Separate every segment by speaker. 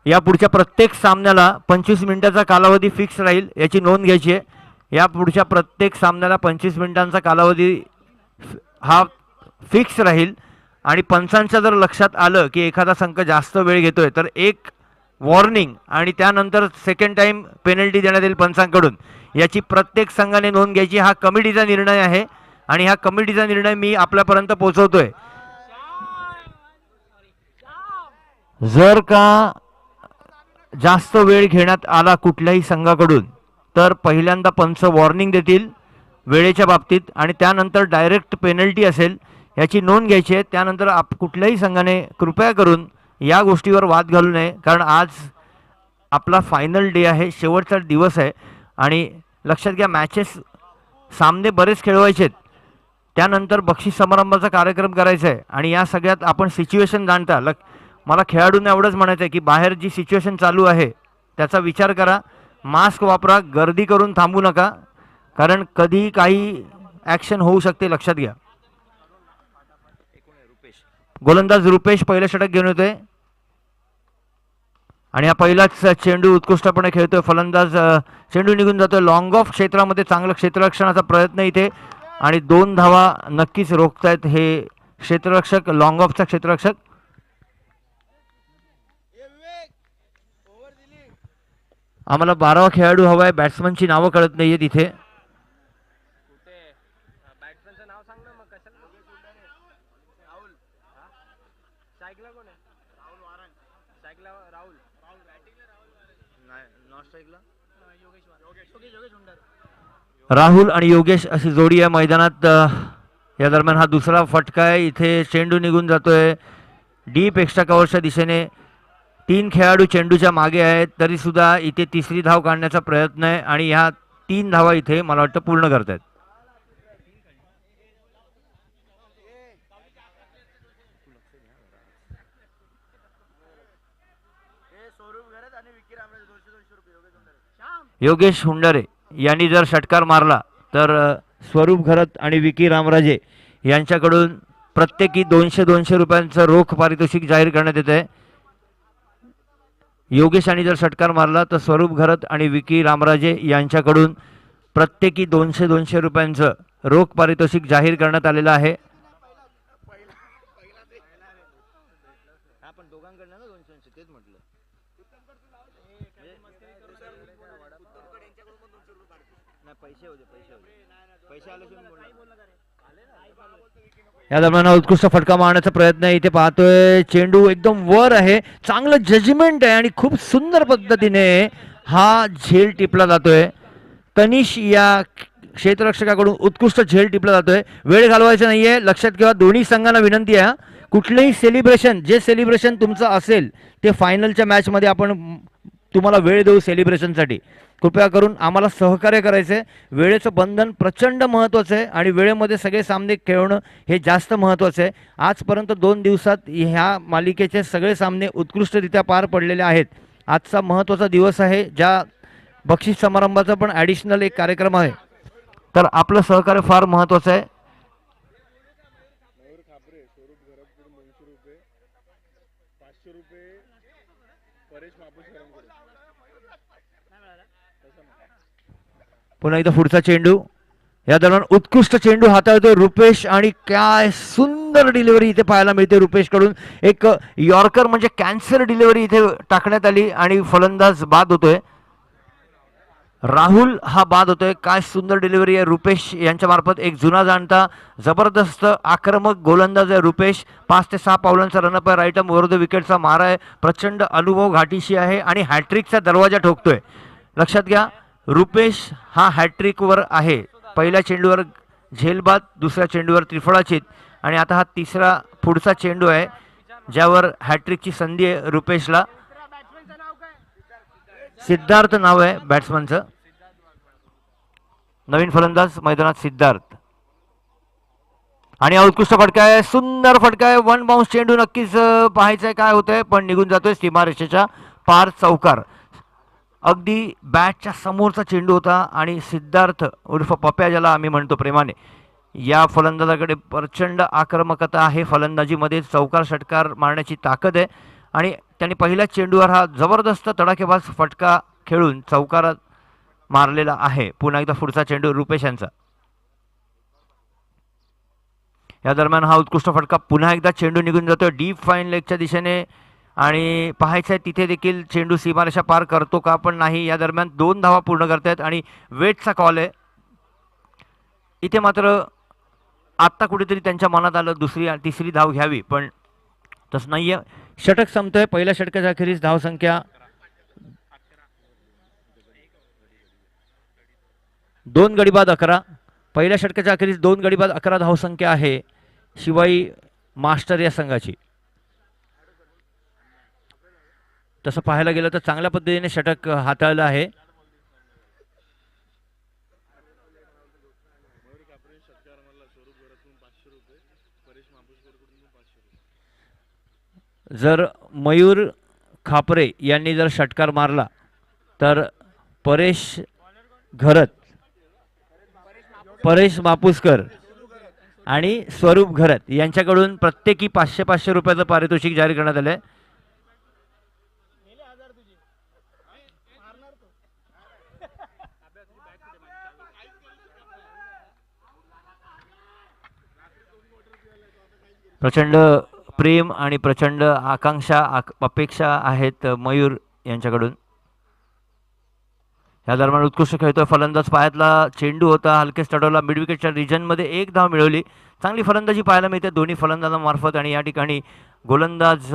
Speaker 1: या पुढच्या प्रत्येक सामन्याला 25 मिनिटाचा कालावधी फिक्स राहील, याची नोंद घ्यायची आहे. या पुढच्या प्रत्येक सामन्याला 25 मिनिटांचा कालावधी हा फिक्स राहील आणि पंचांच्या जर लक्षात आलं की एखादा संघ जास्त वेळ घेतोय तर एक वॉर्निंग आणि त्यानंतर सेकंड टाइम पेनल्टी देण्यात येईल पंचांकडून. याची प्रत्येक संघाने नोंद घ्यायची. हा कमिटीचा निर्णय आहे आणि हा कमिटीचा निर्णय मी आपल्यापर्यंत पोहोचवतोय. जर का जास्त वेळ घेण्यात आला कुठल्याही संघाकडून तर पहिल्यांदा पंच वॉर्निंग देतील वेळेच्या बाबतीत आणि त्यानंतर डायरेक्ट पेनल्टी असेल, याची नोंद घ्यायची आहे. त्यानंतर कुठल्याही संघाने कृपया करून या गोष्टीवर वाद घालू नये, कारण आज आपला फायनल डे आहे, शेवटचा दिवस आहे आणि लक्षात घ्या मॅचेस सामने बरेच खेळवायचे आहेत. त्यानंतर बक्षीस समारंभाचा कार्यक्रम करायचा आहे आणि या सगळ्यात आपण सिच्युएशन जाणता. मला खेळाडूंना एवढंच म्हणायचं आहे की बाहेर जी सिच्युएशन चालू आहे त्याचा विचार करा, मास्क वापरा, गर्दी करून थांबू नका, कारण कधी काही ॲक्शन होऊ शकते, लक्षात घ्या. गोलंदाज रुपेश पहिलं षटक घेऊन येतोय आणि हा पहिलाच चेंडू उत्कृष्टपणे खेळतोय फलंदाज. चेंडू निघून जातोय लॉंग ऑफ क्षेत्रामध्ये. चांगलं क्षेत्ररक्षणाचा प्रयत्न इथे आणि 2 धावा नक्कीच रोखतायत हे क्षेत्ररक्षक, लॉंग ऑफचा क्षेत्ररक्षक. आम्हाला 12वा खेळाडू हवा आहे, बॅट्समनची नावं कळत नाहीये तिथे. राहुल आणि योगेश अशी जोडी आहे मैदानात. या दरम्यान हा दुसरा फटका आहे. इथे चेंडू निघून जातोय डीप एक्स्ट्रा कव्हरच्या दिशेने. 3 खेळाडू चेंडूच्या मागे आहेत, तरी सुद्धा इथे तिसरी धाव काढण्याचा प्रयत्न आहे आणि ह्या 3 धावा इथे मला वाटतं पूर्ण करतायत. योगेश हुंडारे यांनी जर षटकार मारला तर स्वरूप घरत आणि विकी रामराजे यांच्याकडून प्रत्येकी 200 रुपयांचं रोख पारितोषिक जाहीर करण्यात येत आहे. योगेशाने जर षटकार मारला तर स्वरूप घरत आणि विकी रामराजे यांच्याकडून प्रत्येकी 200 रुपयांचं रोख पारितोषिक जाहीर करण्यात आलेलं आहे. या दरम्यान उत्कृष्ट फटका मारण्याचा प्रयत्न इथे पाहतोय. चेंडू एकदम वर आहे, चांगलं जजमेंट आहे आणि खूप सुंदर पद्धतीने हा झेल टिपला जातोय. तनिष या क्षेत्ररक्षकाकडून उत्कृष्ट झेल टिपला जातोय. वेळ घालवायचा नाहीये, लक्षात ठेवा. दोन्ही संघांना विनंती आहे, कुठलेही सेलिब्रेशन जे सेलिब्रेशन तुमचं असेल ते फायनलच्या मॅचमध्ये आपण तुम्हाला वेळ देऊ सेलिब्रेशनसाठी. कृपया करून आम्हाला सहकार्य करायचं आहे. वेळेचं बंधन प्रचंड महत्त्वाचं आहे आणि वेळेमध्ये सगळे सामने खेळणं हे जास्त महत्त्वाचं आहे. आजपर्यंत 2 दिवसात ह्या मालिकेचे सगळे सामने उत्कृष्टरित्या पार पडलेले आहेत. आजचा महत्त्वाचा दिवस आहे, ज्या बक्षीस समारंभाचा पण ॲडिशनल एक कार्यक्रम आहे, तर आपलं सहकार्य फार महत्त्वाचं आहे. पुन्हा इथं पुढचा चेंडू. या दरम्यान उत्कृष्ट चेंडू हाताळतोय रुपेश आणि काय सुंदर डिलिव्हरी इथे पाहायला मिळते रुपेशकडून. एक यॉर्कर म्हणजे कॅन्सर डिलिव्हरी इथे टाकण्यात आली आणि फलंदाज बाद होतोय. राहुल हा बाद होतोय. काय सुंदर डिलिव्हरी आहे रुपेश यांच्या मार्फत. एक जुना जाणता जबरदस्त आक्रमक गोलंदाज आहे रुपेश. 5 ते 6 पावलांचा रनअप आहे. राईट आर्म ओव्हर द विकेटचा मारा आहे. प्रचंड अनुभव घाटीशी आहे आणि हॅट्रिकचा दरवाजा ठोकतोय. लक्षात घ्या, रुपेश हा हॅट्रिकवर आहे. पहिल्या चेंडूवर झेलबाद, दुसऱ्या चेंडूवर त्रिफळाचीत आणि आता हा तिसरा पुढचा चेंडू आहे ज्यावर हॅट्रिकची संधी आहे रुपेशला. सिद्धार्थ नाव आहे बॅट्समनचं. नवीन फलंदाज मैदानात सिद्धार्थ. आणि हा उत्कृष्ट फटका आहे, सुंदर फटका आहे. 1 बाउन्स चेंडू. नक्कीच पाहायचं आहे काय होतंय, पण निघून जातोय सीमारेषेच्या पार. चौकार. अगदी बॅटच्या समोरचा चेंडू होता आणि सिद्धार्थ उर्फ पप्या ज्याला आम्ही म्हणतो प्रेमाने, या फलंदाजाकडे प्रचंड आक्रमकता आहे. फलंदाजीमध्ये चौकार षटकार मारण्याची ताकद आहे आणि त्यांनी पहिल्या चेंडूवर हा जबरदस्त तडाखेबाज फटका खेळून चौकारात मारलेला आहे. पुन्हा एकदा पुढचा चेंडू रुपेश यांचा. या दरम्यान हा उत्कृष्ट फटका पुन्हा एकदा चेंडू निघून जातो डीप फाईन लेगच्या दिशेने आणि पाहायचं आहे तिथे देखील चेंडू सीमारेषा पार करतो का, पण नाही. या दरम्यान 2 धावा पूर्ण करतायत आणि वेटचा कॉल आहे. इथे मात्र आत्ता कुठेतरी त्यांच्या मनात आलं दुसरी तिसरी धाव घ्यावी, पण तसं नाहीये. षटक संपतोय. पहिल्या षटकाच्या अखेरीस धावसंख्या 2 गडी बाद 11. पहिल्या षटकाच्या अखेरीस 2 गडी बाद 11 धावसंख्या आहे शिवाई मास्टर या संघाची. तसं पाहायला गेलं तर चांगल्या पद्धतीने षटक हाताळलं आहे. जर मयूर खापरे यांनी जर षटकार मारला तर परेश मापुसकर आणि स्वरूप घरत यांच्याकडून प्रत्येकी 500 रुपयाचं पारितोषिक जाहीर करण्यात आलंय. प्रचंड प्रेम आणि प्रचंड आकांक्षा अपेक्षा आहेत मयूर यांच्याकडून. या दरम्यान उत्कृष्ट खेळतोय फलंदाज. पायातला चेंडू होता, हलकेच तडवला. मिड विकेटच्या रिजनमध्ये 1 धाव मिळवली. चांगली फलंदाजी पाहायला मिळते दोन्ही फलंदाजांमार्फत आणि या ठिकाणी गोलंदाज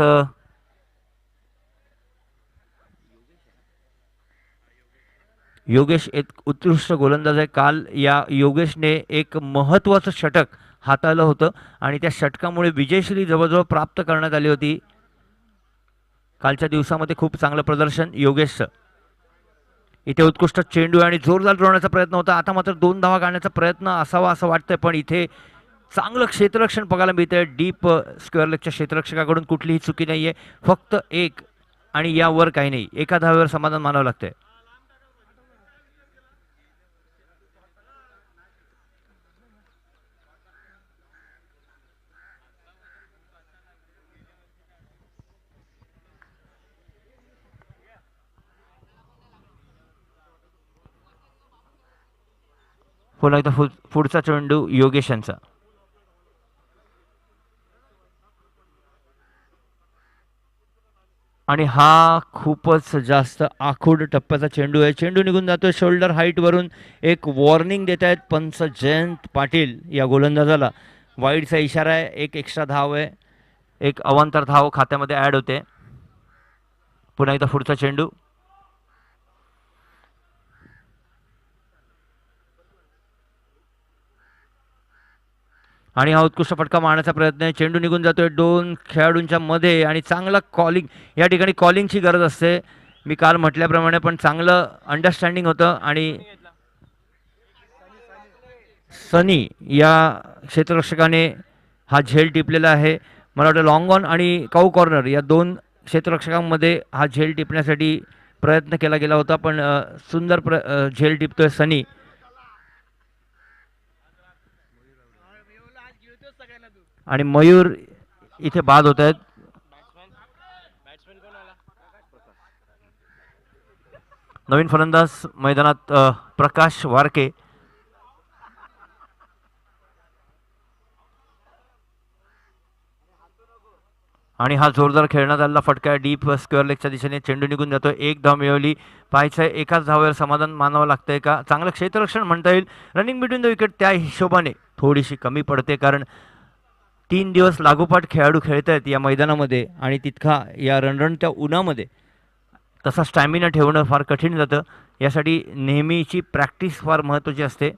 Speaker 1: योगेश एक उत्कृष्ट गोलंदाज आहे. काल या योगेशने एक महत्त्वाचं षटक हाताळलं होतं आणि त्या षटकामुळे विजयश्री जवळजवळ प्राप्त करण्यात आली होती. कालच्या दिवसामध्ये खूप चांगलं प्रदर्शन योगेशचं. इथे उत्कृष्ट चेंडू आणि जोरदार रोवण्याचा प्रयत्न होता. आता मात्र 2 धावा काढण्याचा प्रयत्न असावा असं वाटतंय, पण इथे चांगलं क्षेत्ररक्षण बघायला मिळतंय. डीप स्क्वेअर लेगच्या क्षेत्ररक्षकाकडून कुठलीही चुकी नाहीये. फक्त एक आणि यावर काही नाही. एका धावेवर समाधान मानावं लागतंय. पुन्हा एकदा पुढचा चेंडू योगेश यांचा. आणि हा खूपच जास्त आखूड टप्प्याचा चेंडू आहे. चेंडू निघून जातोय शोल्डर हाईट वरून. एक वॉर्निंग देत आहेत पंच जयंत पाटील या गोलंदाजाला. वाईडचा इशारा आहे. एक एक्स्ट्रा धाव आहे, एक अवांतर धाव खात्यामध्ये ऍड होते. पुन्हा एकदा पुढचा चेंडू. आणि हा उत्कृष्ट फटका मारण्याचा प्रयत्न आहे. चेंडू निघून जातोय 2 खेळाडूंच्या मध्ये आणि चांगला कॉलिंग. या ठिकाणी कॉलिंगची गरज असते. मी काल म्हटल्याप्रमाणे पण चांगलं अंडरस्टँडिंग होतं आणि सनी या क्षेत्ररक्षकाने हा झेल टिपलेला आहे. मला वाटतं लॉंग ऑन आणि काऊ कॉर्नर या 2 क्षेत्ररक्षकांमध्ये हा झेल टिपण्यासाठी प्रयत्न केला गेला होता, पण सुंदर झेल टिपतोय सनी. आणि मयूर इथे बाद होत आहेत. नवीन फलंदाज मैदानात प्रकाश वारके. आणि हा जोरदार खेळण्यात आलेला फटका आहे. डीप स्क्वेअर लेगच्या दिशेने चेंडू निघून जातो. 1 धाव मिळवली. पाहायचं आहे एकाच धावेवर समाधान मानावं लागतंय का. चांगलं क्षेत्ररक्षण म्हणता येईल. रनिंग बिटवीन द विकेट त्या हिशोबाने थोडीशी कमी पडते, कारण 3 दिवस लागोपाठ खेळाडू खेळत आहेत या मैदानामध्ये आणि तितका या रणरणत्या उन्हामध्ये तसा स्टॅमिना ठेवणं फार कठीण जातं. यासाठी नेहमीची प्रॅक्टिस फार महत्त्वाची असते.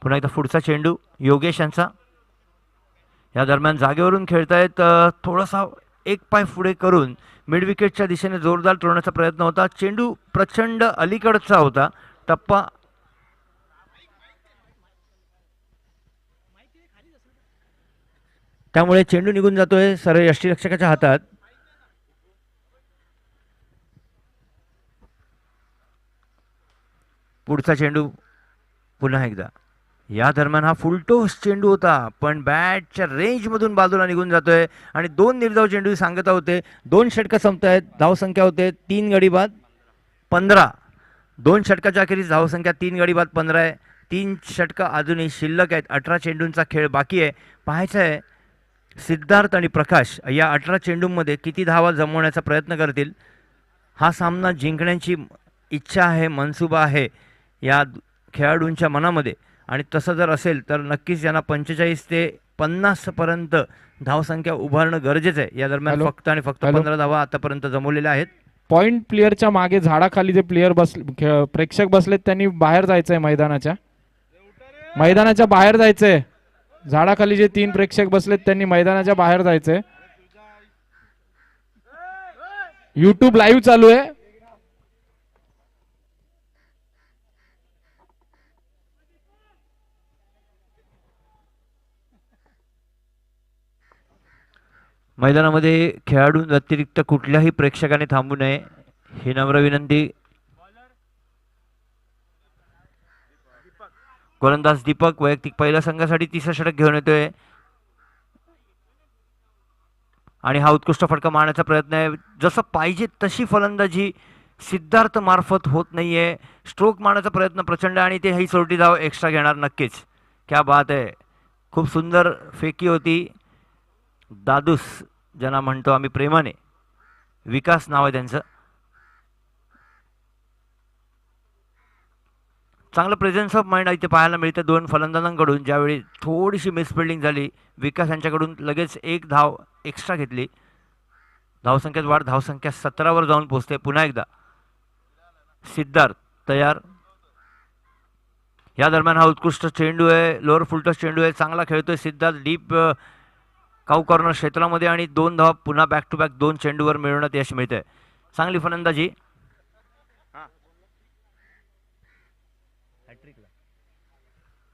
Speaker 1: पुन्हा एकदा पुढचा चेंडू योगेश यांचा. या दरम्यान जागेवरून खेळतायत. थोडासा एक पाय पुढे करून मिड विकेटच्या दिशेने जोरदार तोडण्याचा प्रयत्न होता. चेंडू प्रचंड अलीकडचा होता. टप्पा त्यामुळे चेंडू निघून जातोय सरळ यष्टीरक्षकाच्या हातात. पुढचा चेंडू पुन्हा एकदा या दरम्यान हा फुलटोस चेंडू होता, पण बॅटच्या रेंजमधून बाजूला निघून जातोय आणि दोन निर्धाव चेंडू सांगता होते. 2 षटकं संपतायत. धावसंख्या होते 3 गडी बाद 15. 2 षटकाच्या अखेरीस धावसंख्या 3 गडी बाद 15 आहे. 3 षटकं अजूनही शिल्लक आहेत. 18 चेंडूंचा खेळ बाकी आहे. पाहायचं आहे सिद्धार्थ आणि प्रकाश या 18 चेंडूंमध्ये किती धावा जमवण्याचा प्रयत्न करतील. हा सामना जिंकण्याची इच्छा आहे, मनसुबा आहे या खेळाडूंच्या मनामध्ये, आणि तसं जर असेल तर नक्कीच यांना 45 ते 50 पर्यंत धावसंख्या उभारणं गरजेचं आहे. या दरम्यान फक्त आणि फक्त 15 धावा आतापर्यंत जमवलेल्या आहेत.
Speaker 2: पॉइंट प्लेअरच्या मागे झाडाखाली जे प्लेयर प्रेक्षक बसलेत त्यांनी बाहेर जायचंय, मैदानाच्या बाहेर जायचंय. झाडाखाली जे 3 प्रेक्षक बसलेत त्यांनी मैदानाच्या बाहेर जायचंय. YouTube लाईव्ह चालू आहे.
Speaker 1: मैदानामध्ये खेळाडू व्यतिरिक्त कुठल्याही प्रेक्षकाने थांबू नये ही नम्र विनंती. गोलंदाज दीपक वैयक्तिक पहिल्या संघासाठी 30 षटक घेऊन येतोय आणि हा उत्कृष्ट फटका मारण्याचा प्रयत्न आहे. जसं पाहिजे तशी फलंदाजी सिद्धार्थ मार्फत होत नाहीये. स्ट्रोक मारण्याचा प्रयत्न प्रचंड आणि ते ही सोडती धाव एक्स्ट्रा घेणार नक्कीच. क्या बात आहे. खूप सुंदर फेकी होती. दादूस ज्यांना म्हणतो आम्ही प्रेमाने, विकास नाव आहे त्यांचं. चांगलं प्रेझेन्स ऑफ माइंड इथे पाहायला मिळतं दोन फलंदाजांकडून. ज्यावेळी थोडीशी मिसफिल्डिंग झाली विकास यांच्याकडून लगेच एक धाव एक्स्ट्रा घेतली. धावसंख्येत वाढ, धावसंख्या 17 वर जाऊन पोहोचते. पुन्हा एकदा सिद्धार्थ तयार. या दरम्यान हा उत्कृष्ट चेंडू आहे, लोअर फुलटॉस चेंडू आहे. चांगला खेळतोय सिद्धार्थ डीप काऊ कॉर्नर क्षेत्रामध्ये आणि 2 धावा पुन्हा बॅक टू बॅक 2 चेंडूवर मिळवण्यात यश मिळतंय. चांगली फलंदाजी.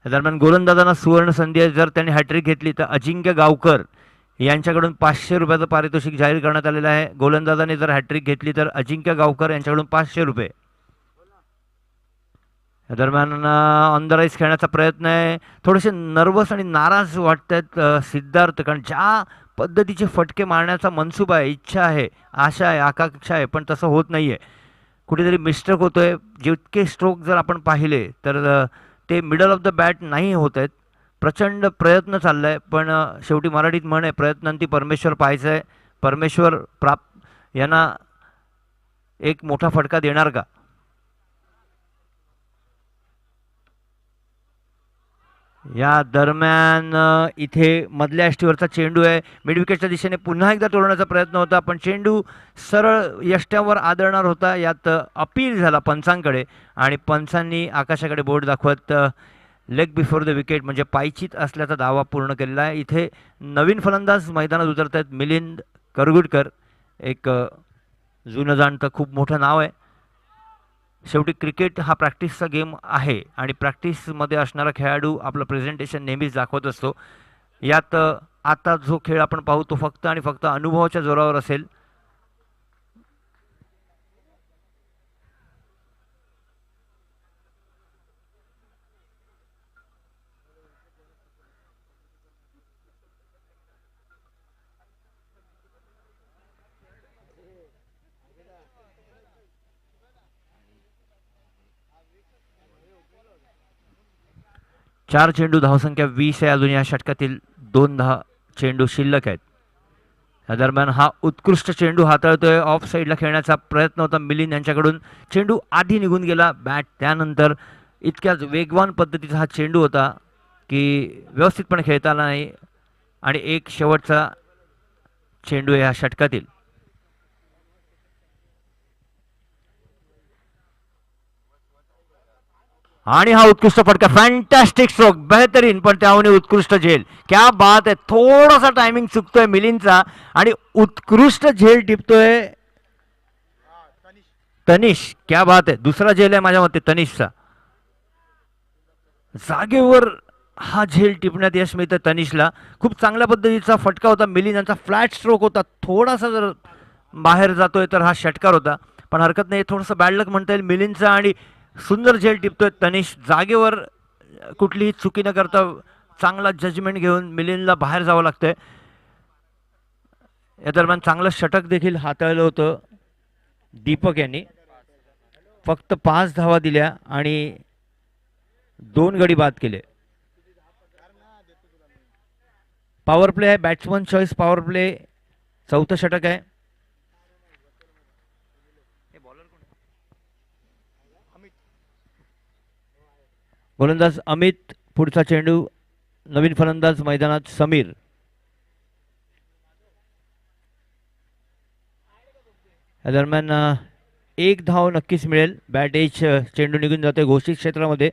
Speaker 1: दरम्यान गोलंदाजांना सुवर्ण संधी आहे. जर त्यांनी हॅट्रिक घेतली तर अजिंक्य गावकर यांच्याकडून 500 रुपयाचं पारितोषिक जाहीर करण्यात आलेलं आहे. गोलंदाजाने जर हॅट्रिक घेतली तर अजिंक्य गावकर यांच्याकडून 500 रुपये. दरम्यान ऑन द राईस खेळण्याचा प्रयत्न आहे. थोडेसे नर्वस आणि नाराज वाटत आहेत सिद्धार्थ, कारण ज्या पद्धतीचे फटके मारण्याचा मनसूबा आहे, इच्छा आहे, आशा आहे, आकांक्षा आहे, पण तसं होत नाही आहे. कुठेतरी मिस्टेक होतोय. जितके स्ट्रोक जर आपण पाहिले तर ते मिडल ऑफ द बॅट नाही होत आहेत. प्रचंड प्रयत्न चालला आहे, पण शेवटी मराठीत म्हण आहे, प्रयत्नांती परमेश्वर पाहायचं आहे. परमेश्वर यांना एक मोठा फटका देणार का? या दरम्यान इथे मधल्या यष्टीवरचा चेंडू आहे. मिड विकेटच्या दिशेने पुन्हा एकदा तोडण्याचा प्रयत्न होता, पण चेंडू सरळ यष्ट्यावर आदळणार होता. यात अपील झाला पंचांकडे आणि पंचांनी आकाशाकडे बोट दाखवत लेग बिफोर द विकेट म्हणजे पायचीत असल्याचा दावा पूर्ण केलेला आहे. इथे नवीन फलंदाज मैदानात उतरत आहेत. मिलिंद करगुडकर, एक जुनं जाणतं खूप मोठं नाव आहे. शेवटी क्रिकेट हा प्रॅक्टिसचा गेम आहे आणि प्रॅक्टिसमध्ये असणारा खेळाडू आपलं प्रेझेंटेशन नेहमीच दाखवत असतो. यात आता जो खेळ आपण पाहू तो फक्त आणि फक्त अनुभवाच्या जोरावर असेल. चार चेंडू, धावसंख्या 20 आहे. अजून या षटकातील 2 चेंडू शिल्लक आहेत. या दरम्यान हा उत्कृष्ट चेंडू हाताळतोय. ऑफ साईडला खेळण्याचा प्रयत्न होता मिलिंद यांच्याकडून. चेंडू आधी निघून गेला बॅट त्यानंतर. इतक्याच वेगवान पद्धतीचा हा चेंडू होता की व्यवस्थितपणे खेळता आला नाही. आणि एक शेवटचा चेंडू आहे ह्या षटकातील. आणि हा उत्कृष्ट फटका, फॅन्टॅस्टिक स्ट्रोक, बेहतरीन, पण त्याहून उत्कृष्ट झेल. क्या बात आहे. थोडासा टायमिंग चुकतोय मिलिंदचा आणि उत्कृष्ट झेल टिपतोय तनिष. क्या बात आहे. दुसरा झेल आहे माझ्या मते तनिषचा. जागेवर हा झेल टिपण्यात यश मिळतं तनिषला. खूप चांगल्या पद्धतीचा फटका होता. मिलिंद यांचा फ्लॅट स्ट्रोक होता. थोडासा जर बाहेर जातोय तर हा षटकार होता, पण हरकत नाही. थोडंसं बॅड लक म्हणता येईल मिलिंदचा आणि सुंदर झेल टिपतोय तनिष. जागेवर कुठलीही चुकी न करता चांगला जजमेंट घेऊन मिलिंदला बाहेर जावं लागतंय. या दरम्यान चांगलं षटक देखील हाताळलं होतं दीपक यांनी. फक्त 5 धावा दिल्या आणि 2 गडी बाद केले. पॉवर प्ले आहे, बॅट्समन चॉईस पॉवर प्ले, चौथं षटक आहे. गोलंदाज अमित, पुढचा चेंडू, नवीन फलंदाज मैदानात समीर. या दरम्यान एक धाव नक्कीच मिळेल. बॅट एज चेंडू निघून जातोय घोषित क्षेत्रामध्ये.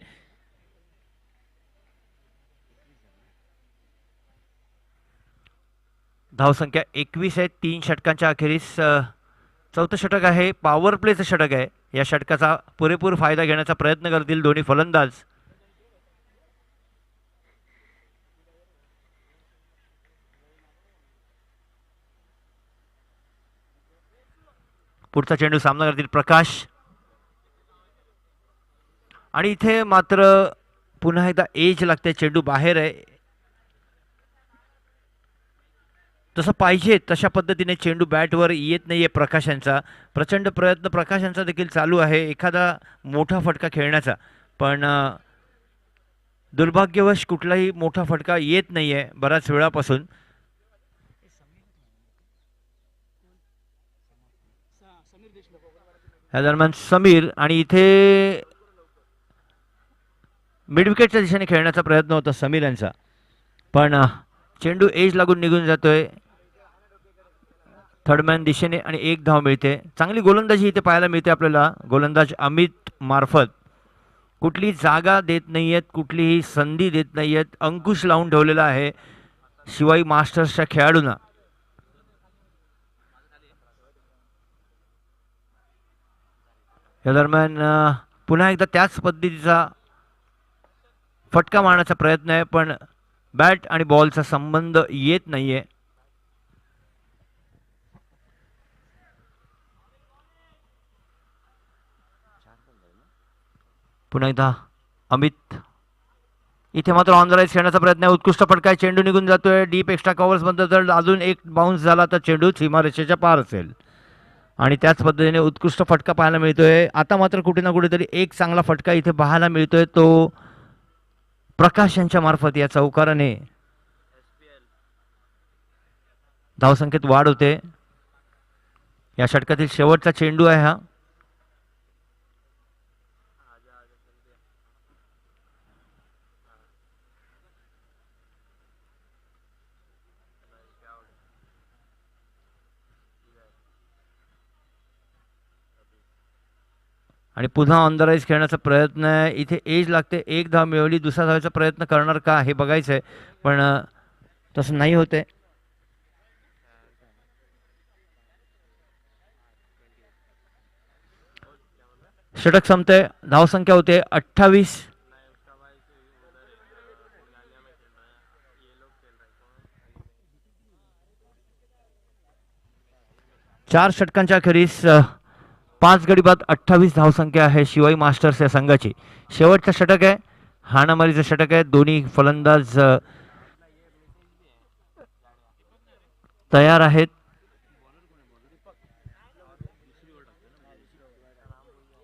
Speaker 1: धावसंख्या 21 आहे 3 षटकांच्या अखेरीस. चौथं षटक आहे, पॉवर प्लेचं षटक आहे. या षटकाचा पुरेपूर फायदा घेण्याचा प्रयत्न करतील दोन्ही फलंदाज. पुढचा चेंडू सामना करतील प्रकाश. आणि इथे मात्र पुन्हा एकदा एज लागते, चेंडू बाहेर आहे. तसं पाहिजे तशा पद्धतीने चेंडू बॅटवर येत नाहीये प्रकाशांचा. प्रचंड प्रयत्न प्रकाशांचा देखील चालू आहे एखादा मोठा फटका खेळण्याचा, पण दुर्भाग्यवश कुठलाही मोठा फटका येत नाहीये बऱ्याच वेळापासून. या दरम्यान समीर, आणि इथे मिड विकेटच्या दिशेने खेळण्याचा प्रयत्न होता समीर यांचा, पण चेंडू एज लागून निघून जातोय थर्डमॅन दिशेने आणि 1 धाव मिळते. चांगली गोलंदाजी इथे पाहायला मिळते आपल्याला गोलंदाज अमित मार्फत. कुठली जागा देत नाहीयेत, कुठलीही संधी देत नाहीयेत. अंकुश लावून ठेवलेला आहे शिवाई मास्टर्सच्या खेळाडूंना. या दरम्यान पुन्हा एकदा त्याच पद्धतीचा फटका मारण्याचा प्रयत्न आहे, पण बॅट आणि बॉलचा संबंध येत नाहीये. पुन्हा एकदा अमित, इथे मात्र ऑन द राईज खेळण्याचा प्रयत्न आहे. उत्कृष्ट फटका आहे, चेंडू निघून जातोय डीप एक्स्ट्रा कव्हर्स मध्ये. जर अजून एक बाउन्स झाला तर चेंडू सीमारेषेच्या पार असेल. आणि त्याच पद्धतीने उत्कृष्ट फटका पाहायला मिळतोय. आता मात्र कुठे ना कुठेतरी एक चांगला फटका इथे पाहायला मिळतोय, तो प्रकाश यांच्या मार्फत. या चौकाराने धावसंख्येत वाढ होते. या षटकातील शेवटचा चेंडू आहे हा. आणि पुन्हा ऑन द राईज खेळण्याचा प्रयत्न आहे. इथे एज लागते, 1 धाव मिळवली. दुसरा धावाचा प्रयत्न करणार का हे बघायचं आहे, पण तसं नाही होते. षटक संपते, धावसंख्या होते 28. चार षटकांच्या अखेरीस 5 गडी बाद 28 धावसंख्या आहे शिवाई मास्टर्स या संघाची. शेवटचं षटक आहे, हाणामारीचं षटक आहे. दोन्ही फलंदाज तयार आहेत.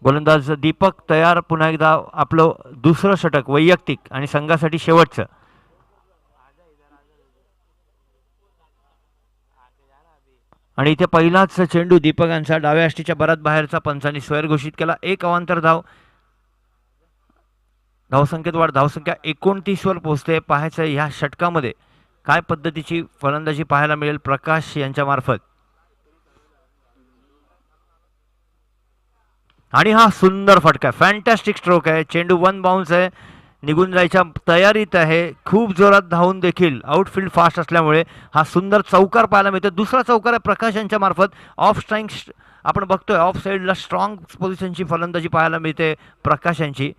Speaker 1: गोलंदाज दीपक तयार. पुन्हा एकदा आपलं दुसरं षटक वैयक्तिक आणि संघासाठी शेवटचं. आणि इथे पहिलाच चेंडू दीपकांचा डाव्या अष्टीच्या बरात बाहेरचा पंचांनी स्वैर घोषित केला. 1 अवांतर धाव. धावसंख्येत वाढ, धावसंख्या 29 वर पोहोचते. पाहायचं ह्या षटकामध्ये काय पद्धतीची फलंदाजी पाहायला मिळेल प्रकाश यांच्या मार्फत. आणि हा सुंदर फटका, फॅन्टॅस्टिक स्ट्रोक आहे. चेंडू 1 बाउन्स आहे, निघून जायच्या तयारीत आहे. खूप जोरात धावून देखील आउटफील्ड फास्ट असल्यामुळे हा सुंदर चौकार पाहायला मिळतो. दुसरा चौकार आहे प्रकाश यांच्या मार्फत. ऑफ स्ट्राईक आपण बघतोय, ऑफ साईडला स्ट्रॉंग पोझिशनची फलंदाजी पाहायला मिळते प्रकाश यांची.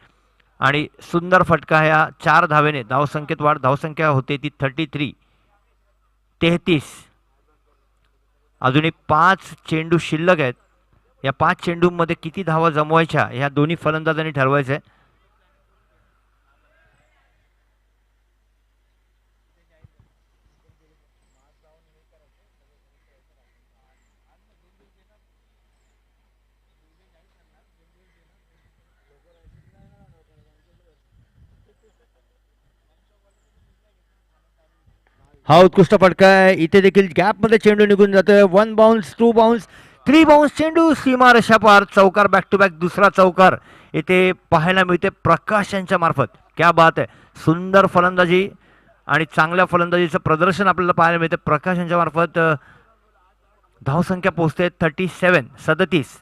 Speaker 1: आणि सुंदर फटका ह्या 4 धावेने धावसंख्येत वाढ. धावसंख्या होते ती 33. अजूनही 5 चेंडू शिल्लक आहेत. या 5 चेंडूमध्ये किती धावा जमवायच्या ह्या दोन्ही फलंदाजांनी ठरवायचं आहे. हा उत्कृष्ट फटका आहे. इथे देखील गॅप मध्ये चेंडू निघून जातोय. 1 बाउन्स, 2 बाउन्स, 3 बाउन्स चेंडू सीमारेषा पार. चौकार बॅक टू बॅक दुसरा चौकार इथे पाहायला मिळते प्रकाश यांच्या मार्फत. क्या बात आहे. सुंदर फलंदाजी आणि चांगल्या फलंदाजीचं प्रदर्शन आपल्याला पाहायला मिळते प्रकाश यांच्या मार्फत. धावसंख्या पोहोचते 37.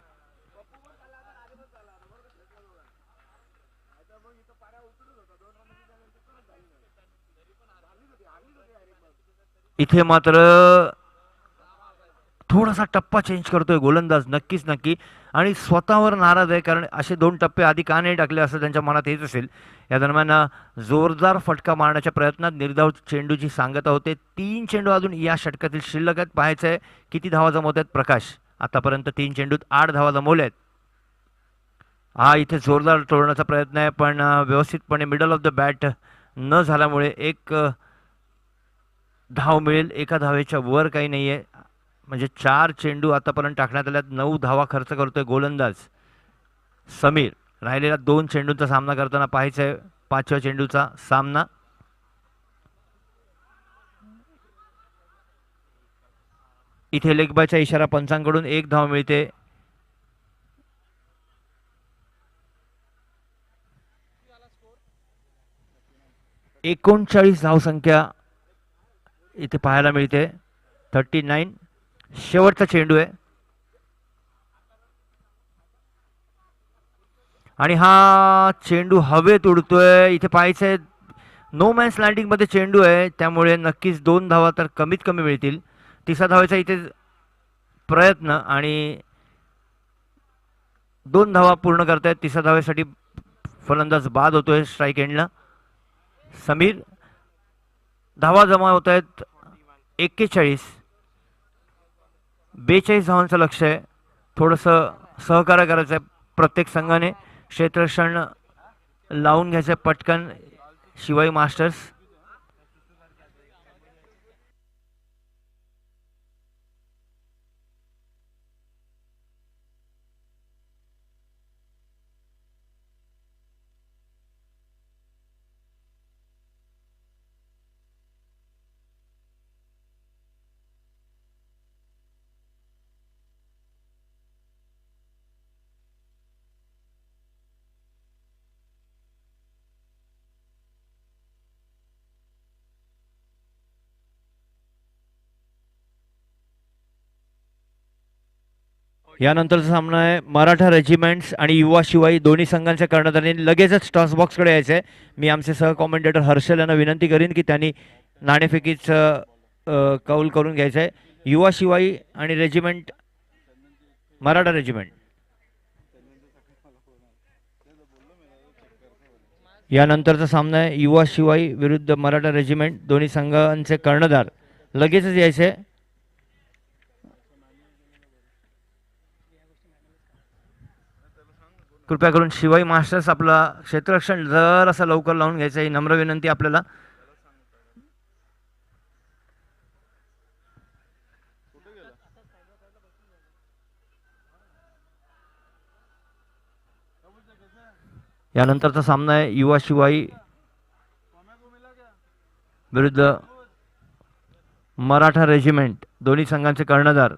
Speaker 1: इथे मात्र थोडासा टप्पा चेंज करतोय गोलंदाज. नक्की आणि स्वतःवर नाराज आहे, कारण असे 2 टप्पे आधी का नाही टाकले असं त्यांच्या मनात येत असेल. या दरम्यान जोरदार फटका मारण्याच्या प्रयत्नात निर्धाव चेंडूची सांगता होते. 3 चेंडू अजून या षटकातील शिल्लक आहेत. पाहायचं आहे किती धावा जमवत आहेत प्रकाश. आतापर्यंत 3 चेंडूत 8 धावा जमवल्या आहेत. हा इथे जोरदार तोडण्याचा प्रयत्न आहे, पण व्यवस्थितपणे मिडल ऑफ द बॅट न झाल्यामुळे एक धाव मिळेल. एका धावेच्या वर काही नाही आहे. म्हणजे 4 चेंडू आतापर्यंत टाकण्यात आल्यात. 9 धावा खर्च करतोय गोलंदाज समीर. राहिलेला 2 चेंडूंचा सामना करताना पाहायचा आहे 5व्या चेंडूचा सामना. इथे लेगबायचा इशारा पंचांकडून. 1 धाव मिळते. एकोणचाळीस धावसंख्या इथे पाहायला मिळते. 39. शेवटचा चेंडू आहे आणि हा चेंडू हवेत उडतोय. इथे पाहायचं आहे नो मॅन्स लँडिंग मध्ये चेंडू आहे, त्यामुळे नक्कीच 2 धावा तर कमीत कमी मिळतील. 3 धावेचा इथे प्रयत्न आणि 2 धावा पूर्ण करतायत. 3 धावेसाठी फलंदाज बाद होतोय स्ट्राईक एंडला. समीर. धावा जमा होत आहेत 41. 42 धावांचं लक्ष आहे. थोडंसं सहकार्य करायचं आहे प्रत्येक संघाने. क्षेत्ररक्षण लावून घ्यायचं पटकन शिवाई मास्टर्स. यानंतरचा सामना आहे मराठा रेजिमेंट्स आणि युवा शिवाई. दोन्ही संघांच्या कर्णधारांनी लगेचच टॉस बॉक्सकडे यायचं आहे. मी आमचे सह कॉमेंटेटर हर्षल यांना विनंती करीन की त्यांनी नाणेफेकीचं कौल करून घ्यायचं आहे. युवा शिवाई आणि रेजिमेंट मराठा रेजिमेंट. यानंतरचा सामना आहे युवा शिवाई विरुद्ध मराठा रेजिमेंट. दोन्ही संघांचे कर्णधार लगेचच यायचे. कृपया करून शिवाई मास्टर्स आपला क्षेत्ररक्षण जर असं लवकर लावून घ्यायचं ही नम्र विनंती आपल्याला. यानंतरचा सामना आहे युवा शिवाई विरुद्ध मराठा रेजिमेंट. दोन्ही संघांचे कर्णधार.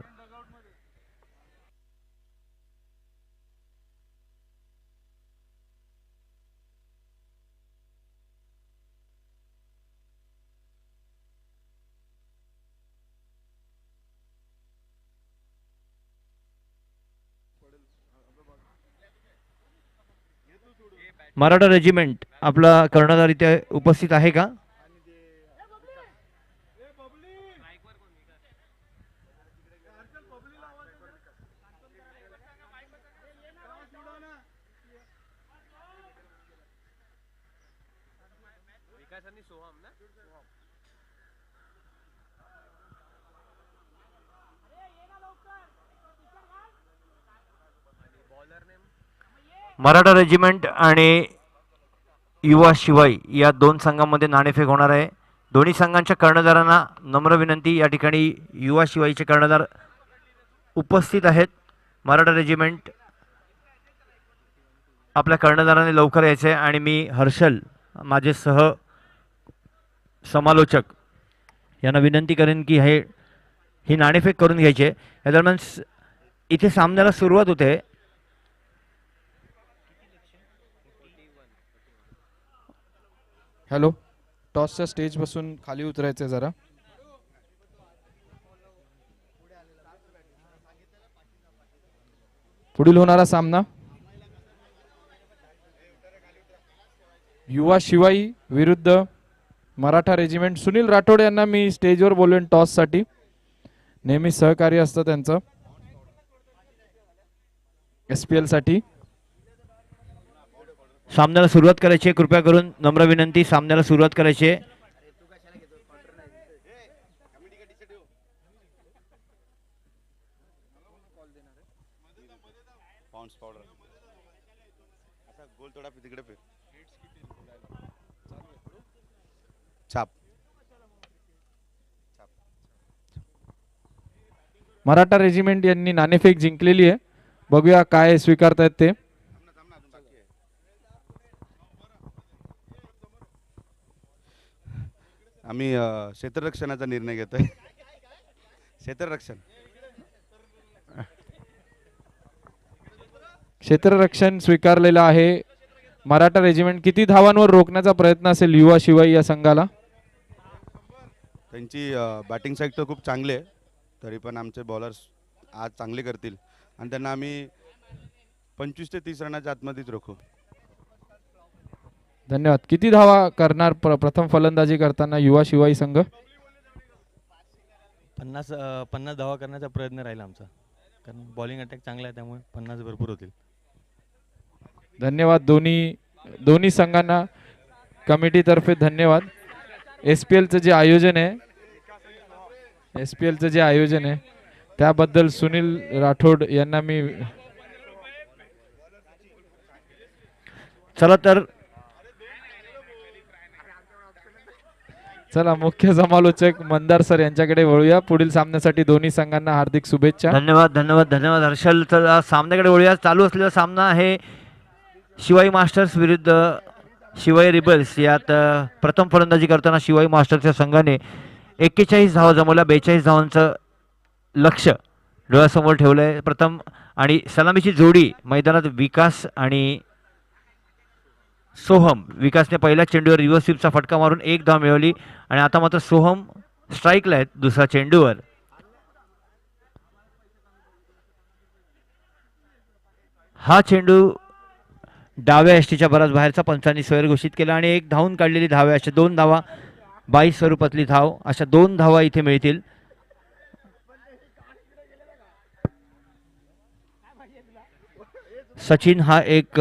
Speaker 1: मराठा रेजिमेंट आपला कर्णधार इथे उपस्थित आहे का? मराठा रेजिमेंट आणि युवा शिवाई या 2 संघांमध्ये नाणेफेक होणार आहे. दोन्ही संघांच्या कर्णधारांना नम्र विनंती. या ठिकाणी युवा शिवाईचे कर्णधार उपस्थित आहेत. मराठा रेजिमेंट आपल्या कर्णधाराने लवकर यायचे आहे आणि मी हर्षल माझे सह समालोचक यांना विनंती करेन की ही नाणेफेक करून घ्यायची आहे. या दरम्यान इथे सामन्याला सुरुवात होते.
Speaker 2: हॅलो, टॉसच्या स्टेज पासून खाली उतरायचं जरा. पुढील होणारा सामना युवा शिवाई विरुद्ध मराठा रेजिमेंट. सुनील राठोड यांना मी स्टेजवर बोलवेन टॉस साठी. नेहमी सहकार्य असतं त्यांचं SPL साठी.
Speaker 1: सामन्याला सुरुवात करायची आहे. कृपया करून नम्र विनंती, सामन्याला सुरुवात करायची आहे.
Speaker 2: मराठा रेजिमेंट यांनी नाणेफेक जिंकलेली आहे. बघूया काय स्वीकारतायत ते.
Speaker 3: आम्ही क्षेत्ररक्षणाचा निर्णय घेतोय. क्षेत्ररक्षण.
Speaker 2: क्षेत्ररक्षण स्वीकारलेलं आहे. मराठा रेजिमेंट किती धावांवर रोखण्याचा प्रयत्न असेल युवा शिवाई या संघाला?
Speaker 3: त्यांची बॅटिंग साईड तर खूप चांगली आहे, तरी पण आमचे बॉलर्स आज चांगले करतील आणि त्यांना आम्ही 25 ते 30 रनाच्या आतमध्येच रोखू.
Speaker 2: धन्यवाद. किती धावा करणार प्रथम फलंदाजी करताना युवा शिवाई संघ?
Speaker 4: 50 धावा करण्याचा प्रयत्न राहील आमचा, कारण बॉलिंग अटॅक चांगला आहे, त्यामुळे 50 भरपूर होतील.
Speaker 2: धन्यवाद दोन्ही संघांना कमिटीतर्फे धन्यवाद. SPLचं जे आयोजन आहे त्याबद्दल सुनील राठोड यांना मी. चला मुख्य समालोचक मंदार सर यांच्याकडे वळूया. पुढील सामन्यासाठी दोन्ही संघांना हार्दिक शुभेच्छा.
Speaker 1: धन्यवाद धन्यवाद धन्यवाद हर्षल. तर सामन्याकडे वळूया. चालू असलेला सामना आहे शिवाई मास्टर्स विरुद्ध शिवाई रिबल्स. यात प्रथम फलंदाजी करताना शिवाई मास्टर्सच्या संघाने 41 धावा जमवल्या. 42 धावांचं लक्ष्य डोळ्यासमोर ठेवलंय. प्रथम आणि सलामीची जोडी मैदानात विकास आणि सोहम. विकासने पहिल्या चेंडूवर रिव्हर्स स्वीपचा फटका मारून 1 धाव मिळवली आणि आता मात्र सोहम स्ट्राईकला आहेत दुसऱ्या चेंडूवर. हा चेंडू डाव्या यष्टीच्या बराच बाहेरचा पंचांनी स्वैर घोषित केला आणि 1 धावून काढलेली धाव आहे. अशा 2 धावा 22 स्वरूपातली धाव, अशा 2 धावा इथे मिळतील. सचिन हा एक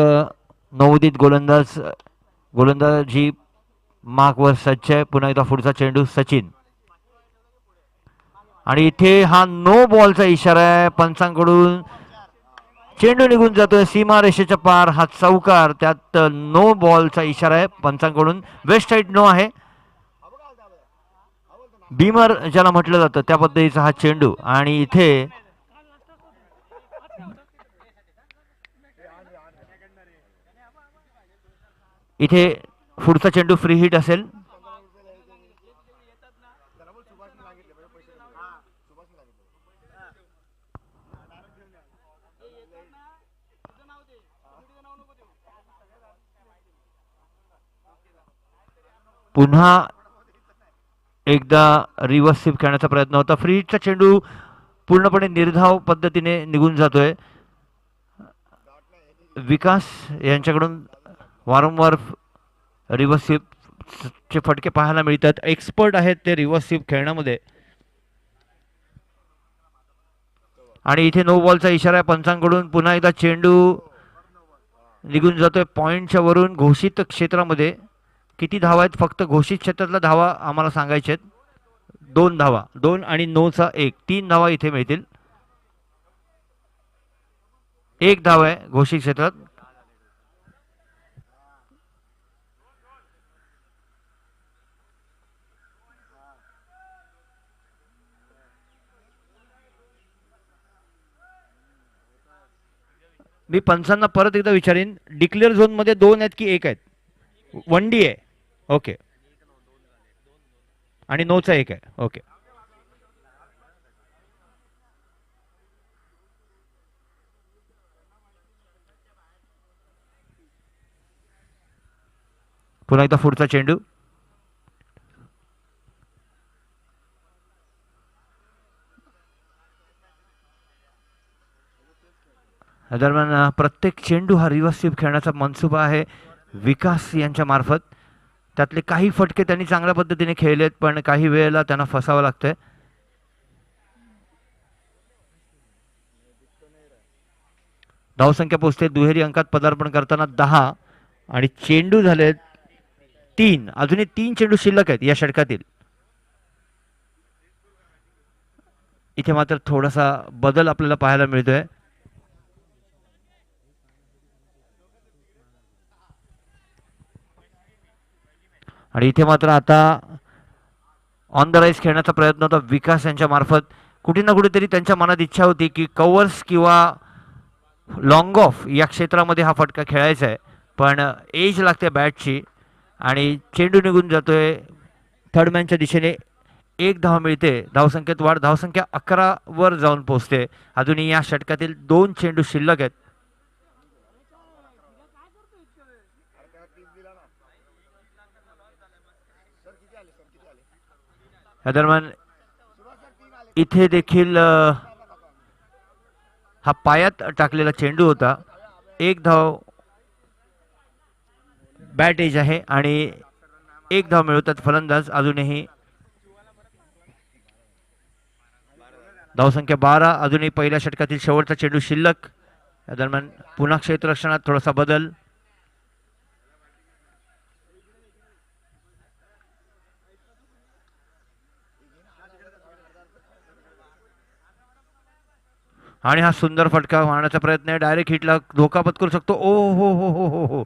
Speaker 1: नवोदित गोलंदाजी मार्कवर सज्ज आहे. पुन्हा एकदा पुढचा चेंडू सचिन आणि इथे हा नो बॉलचा इशारा आहे पंचांकडून. चेंडू निघून जातोय सीमारेषेच्या पार. हा चौकार, त्यात नो बॉलचा इशारा आहे पंचांकडून. वेस्ट साईड नो आहे. बीमर ज्याला म्हटलं जातं त्या पद्धतीचा हा चेंडू आणि इथे पुढचा चेंडू फ्री हिट असेल. पुन्हा एकदा रिव्हर्स स्वीप खेळण्याचा प्रयत्न होता. फ्री हिटचा चेंडू पूर्णपणे निर्धाव पद्धतीने निघून जातोय. विकास यांच्याकडून वारंवार रिव्हर्स स्वीपचे फटके पाहायला मिळतात. एक्सपर्ट आहेत ते रिव्हर्स स्वीप खेळण्यामध्ये. आणि इथे नो बॉलचा इशारा आहे पंचांकडून. पुन्हा एकदा चेंडू निघून जातोय पॉइंटच्या वरून घोषित क्षेत्रामध्ये. किती धावा आहेत? फक्त घोषित क्षेत्रातल्या धावा आम्हाला सांगायच्या आहेत. 2 धावा, 2 आणि 9चा 1, 3 धावा इथे मिळतील. 1 धाव आहे घोषित क्षेत्रात. मी पंचांना परत एकदा विचारीन, डिक्लेअर झोन मध्ये 2 आहेत की 1 आहेत? 1D आहे. ओके, आणि नोचा 1 आहे. ओके. पुन्हा एकदा पुढचा चेंडू. या दरम्यान प्रत्येक चेंडू हा रिव्हर्स स्वीप खेळण्याचा मनसुबा आहे विकास यांच्या मार्फत. त्यातले काही फटके त्यांनी चांगल्या पद्धतीने खेळलेत, पण काही वेळेला त्यांना फसावं लागतंय. धावसंख्या पोहोचते दुहेरी अंकात पदार्पण करताना 10 आणि चेंडू झालेत 3. अजूनही 3 चेंडू शिल्लक आहेत या षटकातील. इथे मात्र थोडासा बदल आपल्याला पाहायला मिळतोय. आणि इथे मात्र आता ऑन द राईज खेळण्याचा प्रयत्न होता विकास यांच्या मार्फत. कुठे ना कुठेतरी त्यांच्या मनात इच्छा होती की कव्हर्स किंवा लॉंग ऑफ या क्षेत्रामध्ये हा फटका खेळायचा आहे, पण एज लागते बॅटची आणि चेंडू निघून जातोय थर्डमॅनच्या दिशेने. 1 धाव मिळते. धावसंख्येत वाढ. धावसंख्या 11 वर जाऊन पोहोचते. अजूनही या षटकातील 2 चेंडू शिल्लक आहेत. या दरम्यान इथे देखील हा पायात टाकलेला चेंडू होता. 1 धाव बॅट एज आहे आणि 1 धाव मिळवतात फलंदाज. अजूनही धावसंख्या 12. अजूनही पहिल्या षटकातील शेवटचा चेंडू शिल्लक. या दरम्यान पुन्हा क्षेत्ररक्षणात थोडासा बदल. आणि हा सुंदर फटका मारण्याचा प्रयत्न आहे. डायरेक्ट हिटला धोका पत्करू शकतो. ओ हो हो हो हो हो.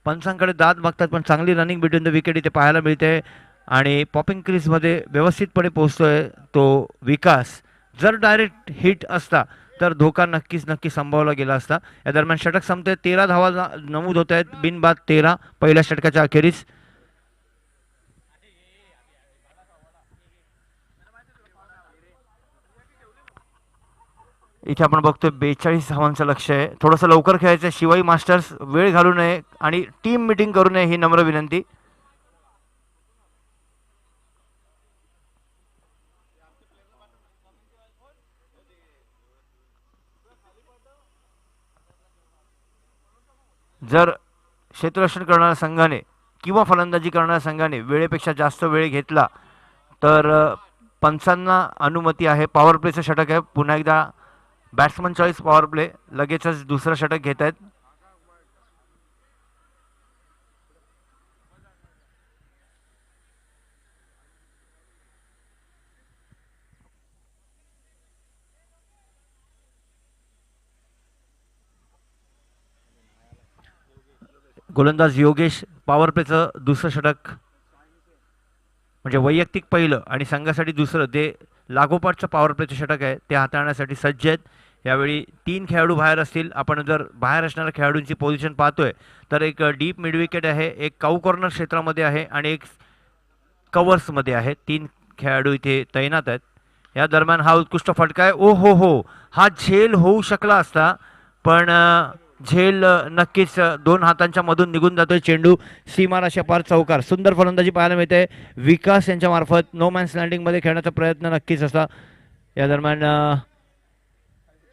Speaker 1: पंचांकडे दाद मागतात, पण चांगली रनिंग बिटवीन द विकेट इथे पाहायला मिळते आणि पॉपिंग क्रीजमध्ये व्यवस्थितपणे पोहोचतोय तो विकास. जर डायरेक्ट हिट असता तर धोका नक्की संभवला गेला असता. या दरम्यान षटक संपते. 13 धावा नमूद होत आहेत. बिनबाद 13 पहिल्या षटकाच्या अखेरीस. इथे आपण बघतोय 42 धावांचं लक्ष आहे. थोडंसं लवकर खेळायचं. शिवाई मास्टर्स वेळ घालू नये आणि टीम मिटिंग करू नये ही नम्र विनंती. जर क्षेत्ररक्षण करणाऱ्या संघाने किंवा फलंदाजी करणाऱ्या संघाने वेळेपेक्षा जास्त वेळ घेतला तर पंचांना अनुमती आहे. पॉवर प्लेचं षटक आहे. पुन्हा एकदा बॅट्समन चॉईस पॉवर प्ले. लगेचच दुसरं षटक घेत आहेत. गोलंदाज योगेश. पॉवर प्लेचं दुसरं षटक म्हणजे वैयक्तिक पहिलं आणि संघासाठी दुसरं ते लागोपाठचं पॉवर प्लेचं षटक आहे ते हाताळण्यासाठी सज्ज आहेत. यावेळी 3 खेळाडू बाहेर असतील. आपण जर बाहेर असणाऱ्या खेळाडूंची पोझिशन पाहतोय तर एक डीप मिड विकेट आहे, एक काऊ कॉर्नर क्षेत्रामध्ये आहे आणि एक कव्हर्समध्ये आहे. 3 खेळाडू इथे तैनात आहेत. या दरम्यान हा उत्कृष्ट फटका आहे. ओ हो हो. हा झेल होऊ शकला असता, पण झेल नक्कीच 2 हातांच्या मधून निघून जातोय. चेंडू सीमारेषा पार चौकार. सुंदर फलंदाजी पाहायला मिळते विकास यांच्या मार्फत. नो मॅन्स लँडिंगमध्ये खेळण्याचा प्रयत्न नक्कीच असता. या दरम्यान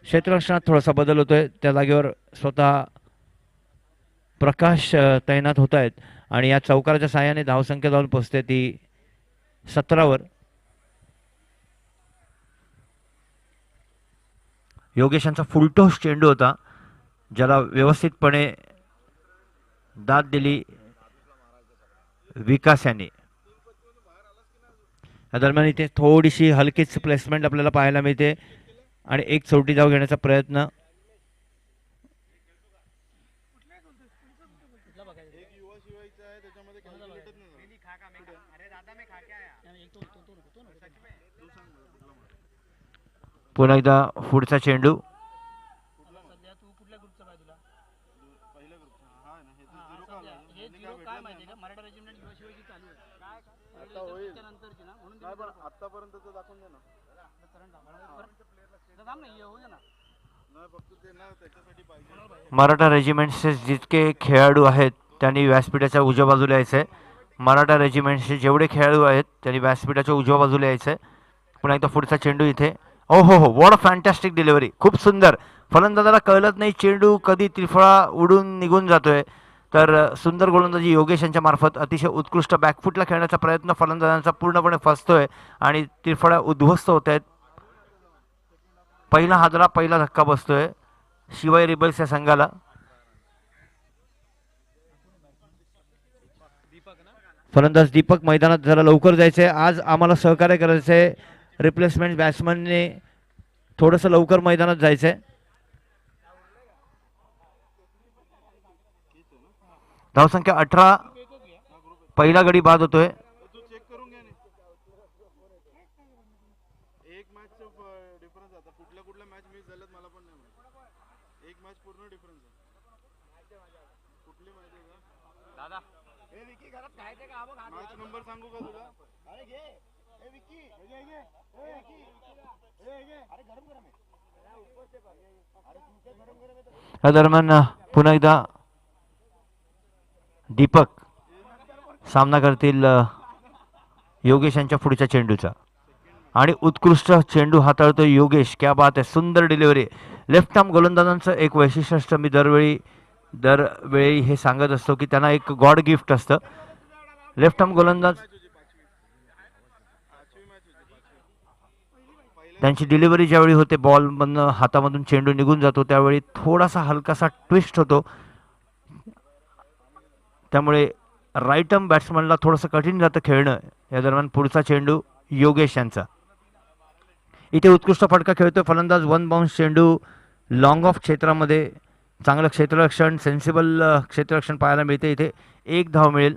Speaker 1: क्षेत्ररक्षणात थोडासा बदल होतोय. त्या जागेवर स्वतः प्रकाश तैनात होत आहेत आणि या चौकाराच्या साहाय्याने धावसंख्या जाऊन पोहोचते ती 17 वर. योगेशांचा फुलटॉस चेंडू होता ज्याला व्यवस्थितपणे दाद दिली विकास यांनी. या दरम्यान इथे थोडीशी हलकीच प्लेसमेंट आपल्याला पाहायला मिळते आणि एक चौटी धाव घेण्याचा प्रयत्न. पुन्हा एकदा पुढचा चेंडू. मराठा रेजिमेंटचे जितके खेळाडू आहेत त्यांनी व्यासपीठाच्या उजव्या बाजूला यायचं आहे. मराठा रेजिमेंटचे जेवढे खेळाडू आहेत त्यांनी व्यासपीठाच्या उजव्या बाजूला यायचं आहे. पुन्हा एकदा पुढचा चेंडू इथे. ओ हो हो, व्हॉट अ फॅन्टॅस्टिक डिलिव्हरी, खूप सुंदर. फलंदाजाला कळलंच नाही चेंडू कधी त्रिफळा उडून निघून जातोय. तर सुंदर गोलंदाजी योगेश यांच्या मार्फत अतिशय उत्कृष्ट बॅकफुटला खेळण्याचा प्रयत्न फलंदाजांचा पूर्णपणे फसतोय आणि त्रिफळा उद्ध्वस्त होत आहेत. पहिला हादरा पहिला धक्का बसतोय शिवाय रिबल्स या संघाला. फलंदाज दीपक मैदानात जरा लवकर जायचंय. आज आम्हाला सहकार्य करायचंय. रिप्लेसमेंट बॅट्समनने थोडंसं लवकर मैदानात जायचंय. धावसंख्या 18. पहिला गडी बाद होतोय. या दरम्यान पुन्हा एकदा दीपक सामना करतील योगेश यांच्या पुढच्या चेंडूचा आणि उत्कृष्ट चेंडू हाताळतो योगेश. क्या बात आहे, सुंदर डिलिव्हरी. लेफ्ट आर्म गोलंदाजांचं एक वैशिष्ट्य असतं, मी दरवेळी हे सांगत असतो की त्यांना एक गॉड गिफ्ट असतं. लेफ्ट आर्म गोलंदाज त्यांची डिलिव्हरी ज्यावेळी होते बॉलमधनं हातामधून चेंडू निघून जातो त्यावेळी थोडासा हलकासा ट्विस्ट होतो. त्यामुळे राईट आर्म बॅट्समनला थोडंसं कठीण जातं खेळणं. या दरम्यान पुढचा चेंडू योगेश यांचा. इथे उत्कृष्ट फटका खेळतोय फलंदाज. वन बाउन्स चेंडू लॉंग ऑफ क्षेत्रामध्ये चांगलं क्षेत्ररक्षण, सेन्सिबल क्षेत्ररक्षण पाहायला मिळते. इथे एक धाव मिळेल.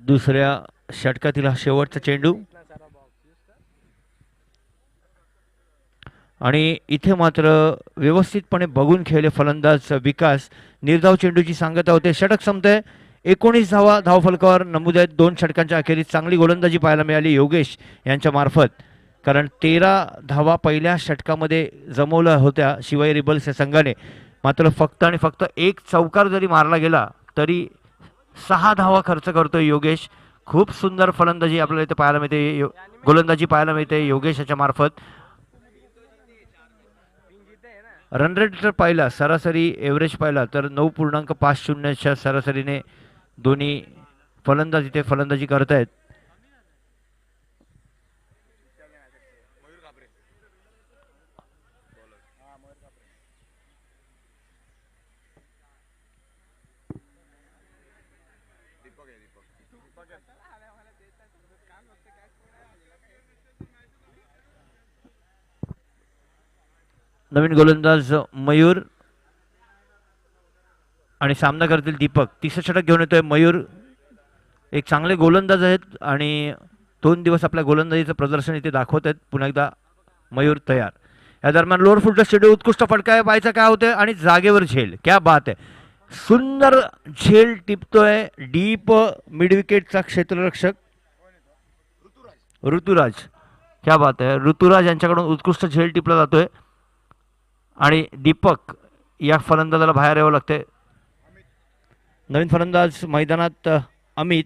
Speaker 1: दुसऱ्या षटकातील हा शेवटचा चेंडू आणि इथे मात्र व्यवस्थितपणे बघून खेळले फलंदाज विकास. निर्धाव चेंडूची सांगता होते. षटक संपतंय. 19 धावा धावफलकावर नमूद आहेत. 2 षटकांच्या अखेरीस चांगली गोलंदाजी पाहायला मिळाली योगेश यांच्या मार्फत, कारण 13 धावा पहिल्या षटकामध्ये जमवल्या होत्या शिवाय रिबल्स या संघाने. मात्र फक्त आणि फक्त एक चौकार जरी मारला गेला तरी 6 धावा खर्च करतोय योगेश. खूप सुंदर फलंदाजी आपल्याला इथे पाहायला मिळते, गोलंदाजी पाहायला मिळते योगेश याच्या मार्फत. रन रेट जर पाहिला, सरासरी एव्हरेज पाहिला तर 9.50च्या सरासरीने दोन्ही फलंदाज इथे फलंदाजी करतायत. नवीन गोलंदाज मयूर आणि सामना करतील दीपक. तिसरं षटक घेऊन येतोय मयूर. एक चांगले गोलंदाज आहेत आणि 2 दिवस आपल्या गोलंदाजीचं प्रदर्शन इथे दाखवत आहेत. पुन्हा एकदा मयूर तयार. या दरम्यान लोअर फुलटॉस स्टेडियम उत्कृष्ट फटका आहे. पाहायचं काय होतंय आणि जागेवर झेल. क्या बात आहे, सुंदर झेल टिपतोय डीप मिड विकेटचा क्षेत्ररक्षक ऋतुराज. क्या बात आहे, ऋतुराज यांच्याकडून उत्कृष्ट झेल टिपला जातोय आणि दीपक या फलंदाजाला बाहेर यावं लागते. नवीन फलंदाज मैदानात अमित.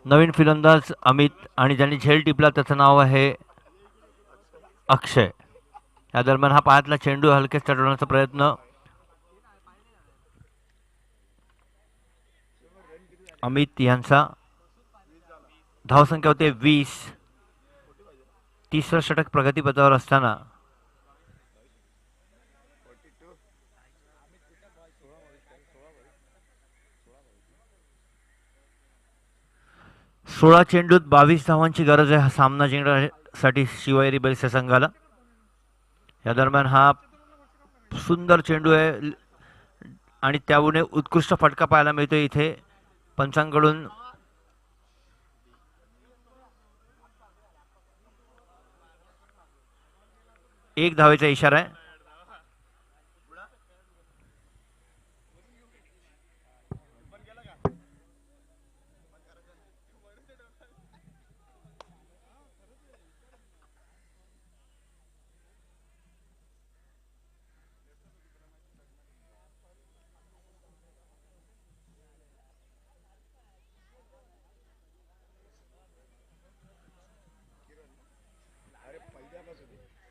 Speaker 1: नवीन फलंदाज अमित आणि ज्यांनी झेल टिपला त्याचं नाव आहे अक्षय. या दरम्यान हा पायातला चेंडू हलकेच चढवण्याचा प्रयत्न. अमित यांचा. धावसंख्या होते 20. तिसरं षटक प्रगतीपथावर असताना सोळा चेंडूत 22 धावांची गरज आहे हा सामना जिंकण्यासाठी शिवाई रिबल्सच्या संघाला. या दरम्यान हा सुंदर चेंडू आहे आणि त्यामुळे उत्कृष्ट फटका पाहायला मिळतो इथे पंचांकडून. एक धावेचा इशारा आहे.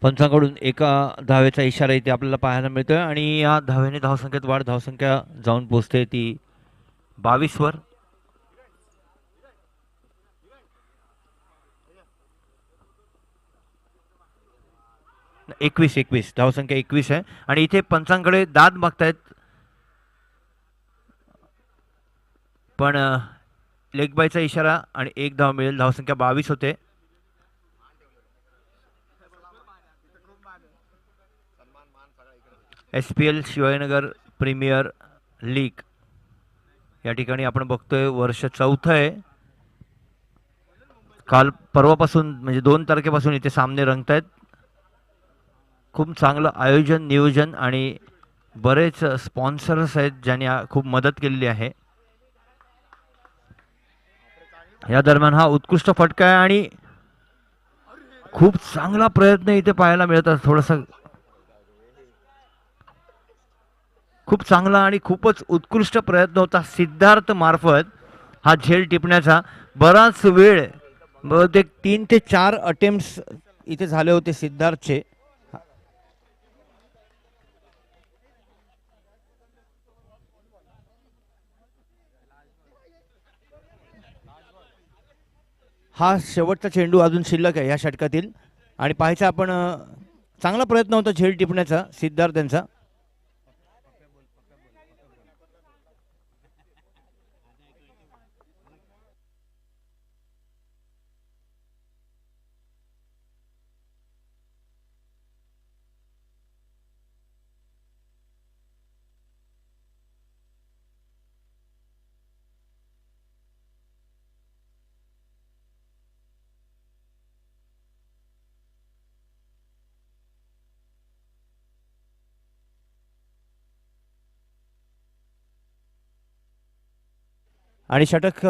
Speaker 1: पंचांकडून एका धावेचा इशारा इथे आपल्याला पाहायला मिळतोय आणि या धावेने धावसंख्येत वाढ. धावसंख्या जाऊन पोहोचते ती 22 वर. एकवीस धावसंख्या 21 आहे आणि इथे पंचांकडे दाद मागतायत पण लेग बायचा इशारा आणि एक धाव मिळेल. धावसंख्या 22 होते. SPL शिवाजीनगर प्रीमियर लीग या ठिकाणी आपण बघतोय वर्ष 4थं आहे. काल परवापासून म्हणजे 2 तारखेपासून इथे सामने रंगतायत. खूप चांगलं आयोजन नियोजन आणि बरेच स्पॉन्सर्स आहेत ज्यांनी खूप मदत केलेली आहे. या दरम्यान हा उत्कृष्ट फटका आहे आणि खूप चांगला प्रयत्न इथे पाहायला मिळतात. थोडंसं खूप चांगला आणि खूपच उत्कृष्ट प्रयत्न होता सिद्धार्थ मार्फत हा झेल टिपण्याचा. बराच वेळ बहुतेक 3 ते 4 अटेम्प्ट्स इथे झाले होते सिद्धार्थचे. हा शेवटचा चेंडू अजून शिल्लक आहे या षटकातील आणि पाहायचा आपण. चांगला प्रयत्न होता झेल टिपण्याचा सिद्धार्थ यांचा. आणि षटक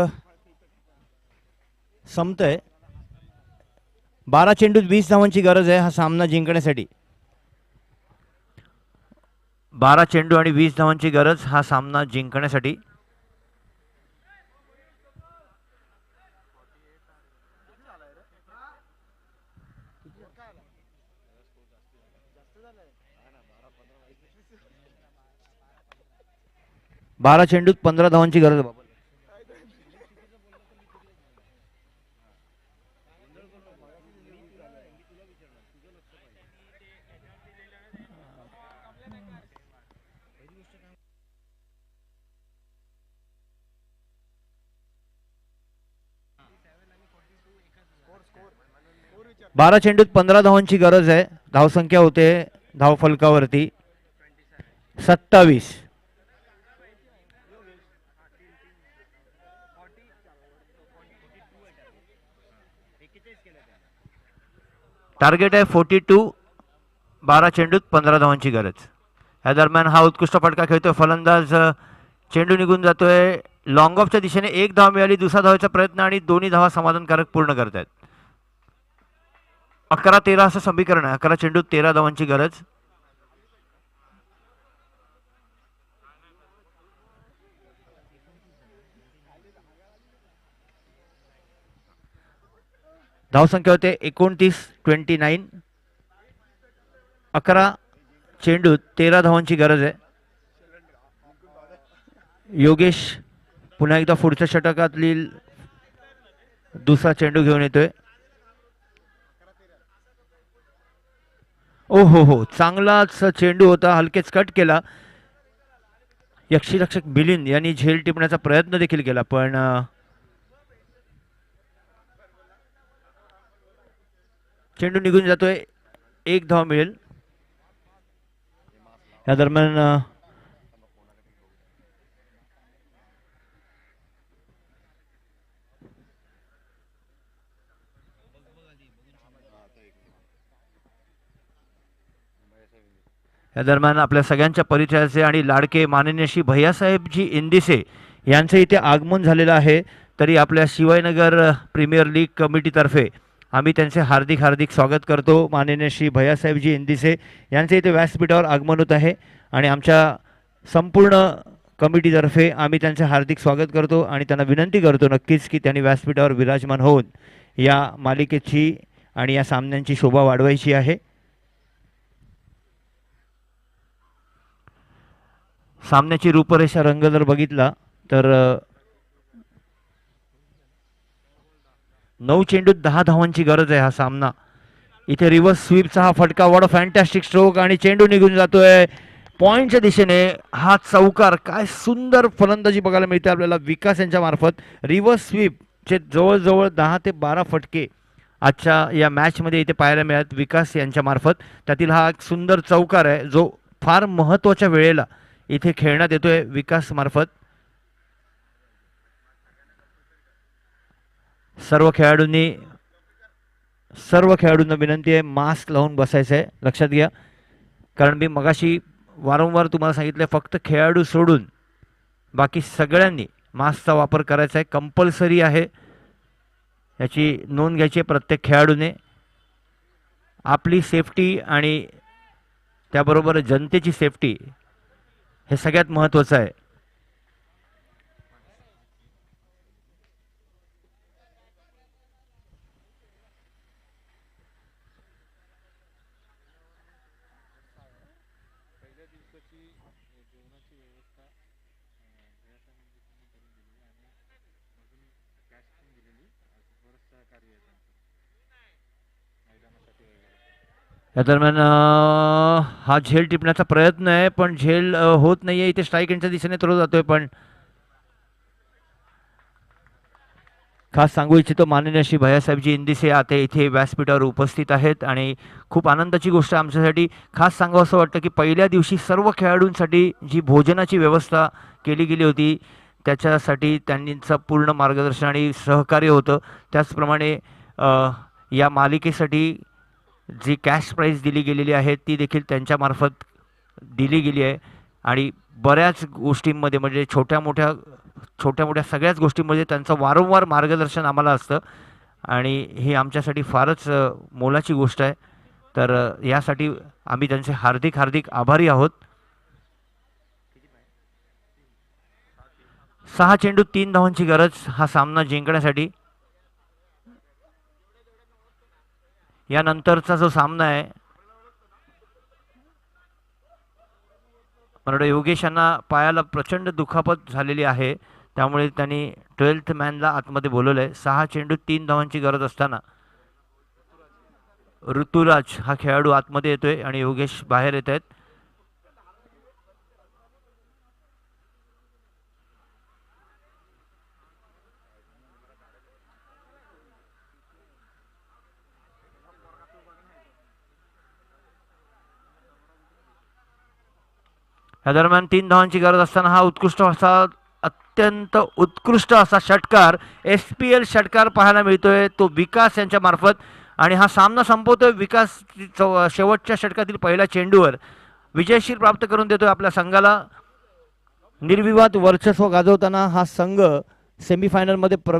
Speaker 1: संपतंय. 12 चेंडूत 20 धावांची गरज आहे हा सामना जिंकण्यासाठी. 12 चेंडू आणि 20 धावांची गरज हा सामना जिंकण्यासाठी. बारा चेंडूत 15 धावांची गरज. 12 चेंडूत 15 धावांची गरज आहे. धावसंख्या होते धावफलकावरती 27. टार्गेट आहे 42. 12 चेंडूत 15 धावांची गरज. या दरम्यान हा उत्कृष्ट फटका खेळतोय फलंदाज. चेंडू निघून जातोय लॉंग ऑफच्या दिशेने. एक धाव मिळाली. दुसरा धावाचा प्रयत्न आणि दोन्ही धावा समाधानकारक पूर्ण करतायत. 11-13 असं समीकरण आहे. 11 चेंडूत 13 धावांची गरज. धावसंख्या होते 29. 11 चेंडू 13 धावांची गरज आहे. योगेश पुन्हा एकदा पुढच्या षटकातली दुसरा चेंडू घेऊन येतोय. ओ हो, चांगलाच चेंडू होता, हलकेच कट केला. यक्षरक्षक मिलिंद यांनी झेल टिपण्याचा प्रयत्न देखील केला, पण चेंडू निघून जातोय. 1 धाव मिळेल. या दरम्यान आपल्या सगळ्यांच्या परिचयाचे आणि लाडके माननीय श्री भैयासाहेबजी इंदिसे यांचे इथे आगमन झालेलं आहे. तरी आपल्या शिवाजीनगर प्रीमियर लीग कमिटीतर्फे आम्ही त्यांचे हार्दिक हार्दिक स्वागत करतो. माननीय श्री भैयासाहेबजी इंदिसे यांचे इथे व्यासपीठावर आगमन होत आहे आणि आमच्या संपूर्ण कमिटीतर्फे आम्ही त्यांचे हार्दिक स्वागत करतो आणि त्यांना विनंती करतो नक्कीच की त्यांनी व्यासपीठावर विराजमान होऊन या मालिकेची आणि या सामन्यांची शोभा वाढवायची आहे. सामन्याची रूपरेषा रंग जर बघितला तर 9 चेंडूत 10 धावांची गरज आहे हा सामना. इथे रिव्हर्स स्वीपचा हा फटका, वॉट अ फॅन्टॅस्टिक स्ट्रोक आणि चेंडू निघून जातोय पॉइंटच्या दिशेने. हा चौकार, काय सुंदर फलंदाजी बघायला मिळते आपल्याला विकास यांच्या मार्फत. रिव्हर्स स्वीपचे जवळजवळ 10 ते 12 फटके आजच्या या मॅचमध्ये इथे पाहायला मिळाले विकास यांच्या मार्फत. त्यातील हा एक सुंदर चौकार आहे जो फार महत्त्वाच्या वेळेला इथे खेळण्यात येतोय विकास मार्फत. सर्व खेळाडूंना विनंती आहे मास्क लावून बसायचं आहे, लक्षात घ्या. कारण मी मगाशी वारंवार तुम्हाला सांगितलं फक्त खेळाडू सोडून बाकी सगळ्यांनी मास्कचा वापर करायचा आहे, कंपल्सरी आहे. याची नोंद घ्यायची आहे प्रत्येक खेळाडूने. आपली सेफ्टी आणि त्याबरोबर जनतेची सेफ्टी हे सगळ्यात महत्त्वाचं आहे. या दरम्यान हा झेल टिपण्याचा प्रयत्न आहे पण झेल होत नाहीये. इथे स्ट्राईक यांच्या दिशेने थ्रो जातोय, पण खास सांगू इच्छितो माननीय श्री भैयासाहेबजी इंदिसे आता इथे व्यासपीठावर उपस्थित आहेत आणि खूप आनंदाची गोष्ट आमच्यासाठी. खास सांगावं असं वाटतं की पहिल्या दिवशी सर्व खेळाडूंसाठी जी भोजनाची व्यवस्था केली गेली होती त्याच्यासाठी त्यांचं पूर्ण मार्गदर्शन आणि सहकार्य होतं. त्याचप्रमाणे या मालिकेसाठी जी कॅश प्राईज दिली गेलेली आहे ती देखील त्यांच्यामार्फत दिली गेली आहे आणि बऱ्याच गोष्टींमध्ये म्हणजे छोट्या मोठ्या सगळ्याच गोष्टींमध्ये त्यांचं वारंवार मार्गदर्शन आम्हाला असतं आणि ही आमच्यासाठी फारच मोलाची गोष्ट आहे. तर यासाठी आम्ही त्यांचे हार्दिक हार्दिक आभारी आहोत. 6 चेंडू 3 धावांची गरज हा सामना जिंकण्यासाठी. यानंतरचा जो सामना आहे मला योगेश यांना पायाला प्रचंड दुखापत झालेली आहे त्यामुळे त्यांनी 12th मॅनला आतमध्ये बोलवलं आहे. 6 चेंडू 3 धावांची गरज असताना ऋतुराज हा खेळाडू आतमध्ये येतोय आणि योगेश बाहेर येत आहेत. या दरम्यान 3 धावांची गरज असताना हा अत्यंत उत्कृष्ट असा षटकार SPL षटकार पाहायला मिळतोय तो विकास यांच्या मार्फत आणि हा सामना संपवतोय विकास. शेवटच्या षटकातील पहिल्या चेंडूवर विजयशील प्राप्त करून देतोय आपल्या संघाला. निर्विवाद वर्चस्व गाजवताना हा संघ सेमीफायनलमध्ये प्रवेश